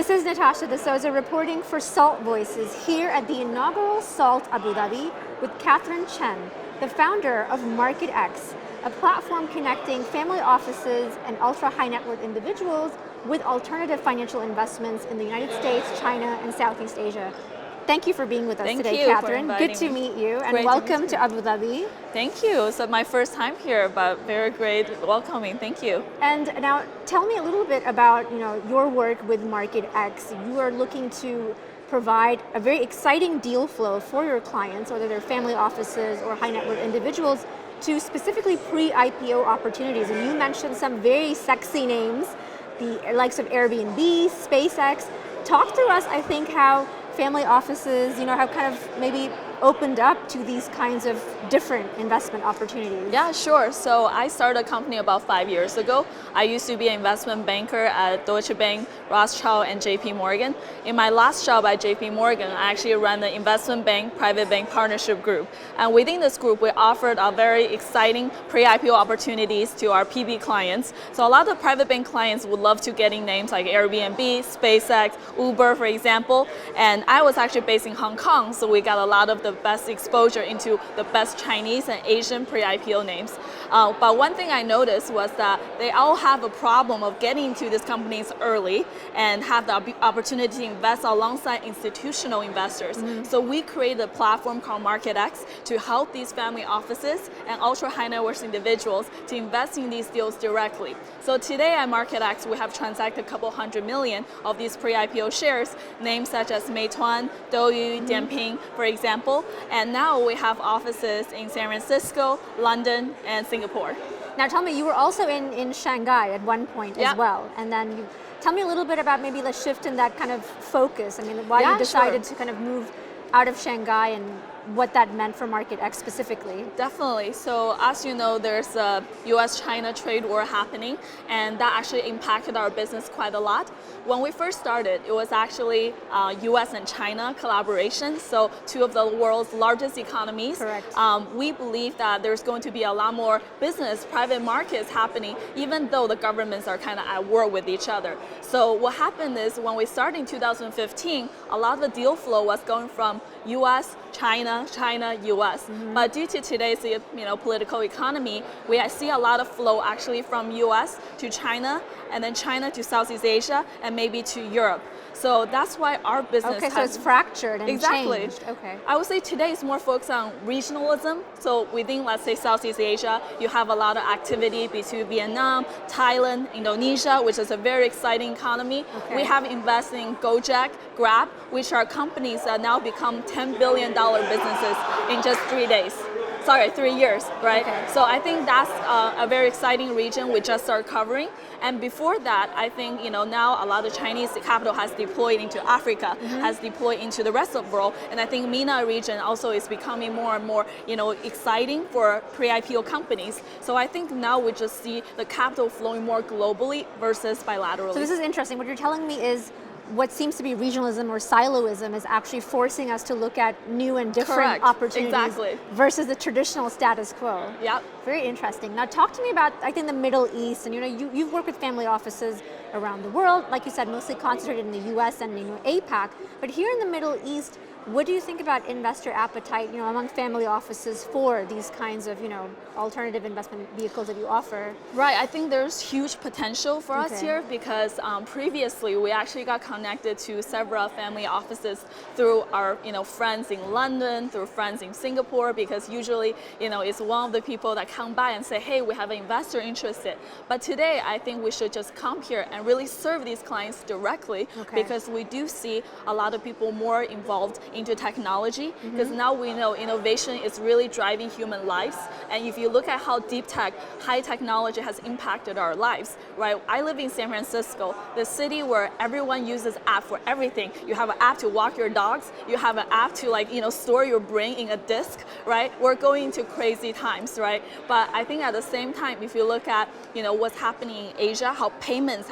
This is Natasha De Souza reporting for SALT Voices here at the inaugural SALT Abu Dhabi with Cathryn Chen, the founder of MarketX, a platform connecting family offices and ultra-high net worth individuals with alternative financial investments in the United States, China, and Southeast Asia. Thank you for being with us today, Cathryn. Good to meet you, and welcome to Abu Dhabi. Thank you. So my first time here, but very great welcoming. Thank you. And now, tell me a little bit about your work with MarketX. You are looking to provide a very exciting deal flow for your clients, whether they're family offices or high net worth individuals, to specifically pre-IPO opportunities. And you mentioned some very sexy names, the likes of Airbnb, SpaceX. Talk to us, I think, how family offices, have kind of maybe opened up to these kinds of different investment opportunities. Yeah, sure. So I started a company about 5 years ago. I used to be an investment banker at Deutsche Bank, Rothschild, and JP Morgan. In my last job at JP Morgan, I actually ran the investment bank, private bank partnership group. And within this group, we offered a very exciting pre-IPO opportunities to our PB clients. So a lot of private bank clients would love to getting names like Airbnb, SpaceX, Uber, for example. And I was actually based in Hong Kong, so we got a lot of the best exposure into the best Chinese and Asian pre-IPO names. But one thing I noticed was that they all have a problem of getting to these companies early and have the opportunity to invest alongside institutional investors. So we created a platform called MarketX to help these family offices and ultra high net worth individuals to invest in these deals directly. So today at MarketX, we have transacted a couple $100 million of these pre-IPO shares, names such as Meituan, Douyu, Dianping, for example. And now we have offices in San Francisco, London, and Singapore. Now tell me, you were also in Shanghai at one point as well. And then tell me a little bit about maybe the shift in that kind of focus. I mean, why you decided to kind of move out of Shanghai and what that meant for MarketX specifically. Definitely. So as you know, there's a US-China trade war happening, and that actually impacted our business quite a lot. When we first started, it was actually US and China collaboration, so two of the world's largest economies. Correct. We believe that there's going to be a lot more business, private markets happening, even though the governments are kind of at war with each other. So what happened is when we started in 2015, a lot of the deal flow was going from US, China, US. But due to today's political economy, we see a lot of flow actually from US to China, and then China to Southeast Asia, and maybe to Europe. So that's why our business so it's fractured and changed. Okay. I would say today is more focused on regionalism. So within, let's say, Southeast Asia, you have a lot of activity between Vietnam, Thailand, Indonesia, which is a very exciting economy. We have invested in Gojek, Grab, which are companies that now become $10 billion businesses in just 3 days. Sorry, 3 years, right? So I think that's a very exciting region we just started covering. And before that, I think now a lot of Chinese capital has deployed into Africa, has deployed into the rest of the world. And I think MENA region also is becoming more and more exciting for pre-IPO companies. So I think now we just see the capital flowing more globally versus bilaterally. So this is interesting. What you're telling me is what seems to be regionalism or siloism is actually forcing us to look at new and different opportunities versus the traditional status quo. Yep. Very interesting. Now talk to me about, I think, the Middle East. And you've worked with family offices around the world, like you said, mostly concentrated in the US and APAC. But here in the Middle East, what do you think about investor appetite, among family offices for these kinds of, alternative investment vehicles that you offer? Right, I think there's huge potential for us here because previously we actually got connected to several family offices through our, friends in London, through friends in Singapore, because usually, it's one of the people that come by and say, hey, we have an investor interested. But today, I think we should just come here and really serve these clients directly because we do see a lot of people more involved into technology, because now we know innovation is really driving human lives. And if you look at how deep tech, high technology has impacted our lives, right? I live in San Francisco, the city where everyone uses app for everything. You have an app to walk your dogs, you have an app to store your brain in a disk, right? We're going into crazy times, right? But I think at the same time, if you look at what's happening in Asia, how payments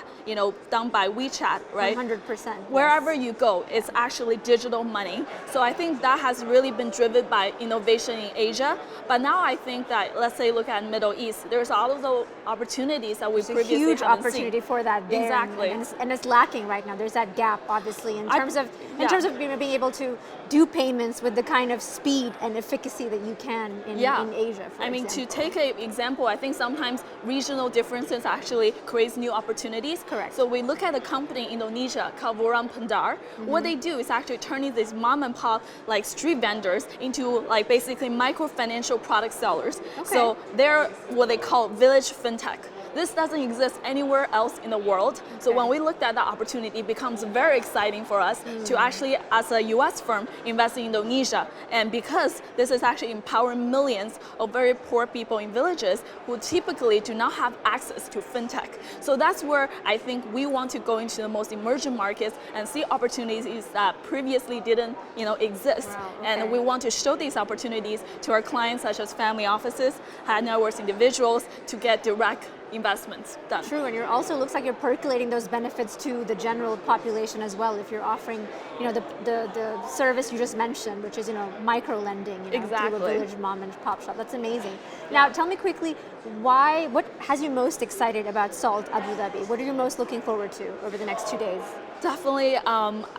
done by WeChat, right? 100%. Wherever you go, it's actually digital money. So I think that has really been driven by innovation in Asia. But now I think that, let's say, look at Middle East, there's all of those opportunities that we previously huge haven't opportunity seen. for that there. Exactly. And it's lacking right now. There's that gap, obviously, in terms of being able to do payments with the kind of speed and efficacy that you can in Asia, for I mean, example. to take an example, I think sometimes regional differences actually creates new opportunities. Correct. So we look at a company in Indonesia called Warung Pendar. What they do is actually turning these mom and pop like street vendors into like basically micro financial product sellers. Okay. So they're what they call village FinTech. This doesn't exist anywhere else in the world. So when we looked at that opportunity, it becomes very exciting for us to actually, as a US firm, invest in Indonesia. And because this is actually empowering millions of very poor people in villages who typically do not have access to fintech. So that's where I think we want to go into the most emerging markets and see opportunities that previously didn't, exist. Wow, okay. And we want to show these opportunities to our clients, such as family offices, high net worth individuals, to get direct investments done. True, and also looks like you're percolating those benefits to the general population as well. If you're offering, the service you just mentioned, which is micro lending, Exactly. through a village mom and pop shop. That's amazing. Now, tell me quickly, what has you most excited about SALT Abu Dhabi? What are you most looking forward to over the next 2 days? Definitely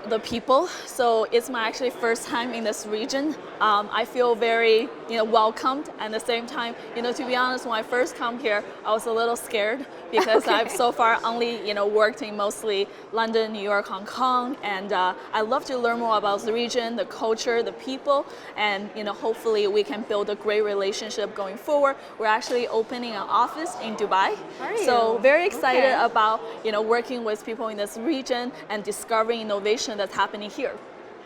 the people. So it's my actually first time in this region. I feel very welcomed, and at the same time, to be honest, when I first come here, I was a little scared because I've so far only worked in mostly London, New York, Hong Kong, and I love to learn more about the region, the culture, the people, and hopefully we can build a great relationship going forward. We're actually opening an office in Dubai. Are you? So very excited Okay. about working with people in this region and discovering innovation that's happening here.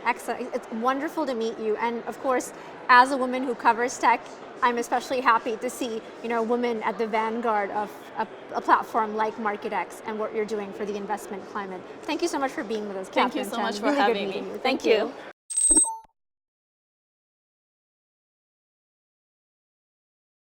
Excellent. It's wonderful to meet you. And of course, as a woman who covers tech, I'm especially happy to see, a woman at the vanguard of a platform like MarketX and what you're doing for the investment climate. Thank you so much for being with us, Cathryn Thank you so Chen. much for Really good having me. meeting you. Thank you.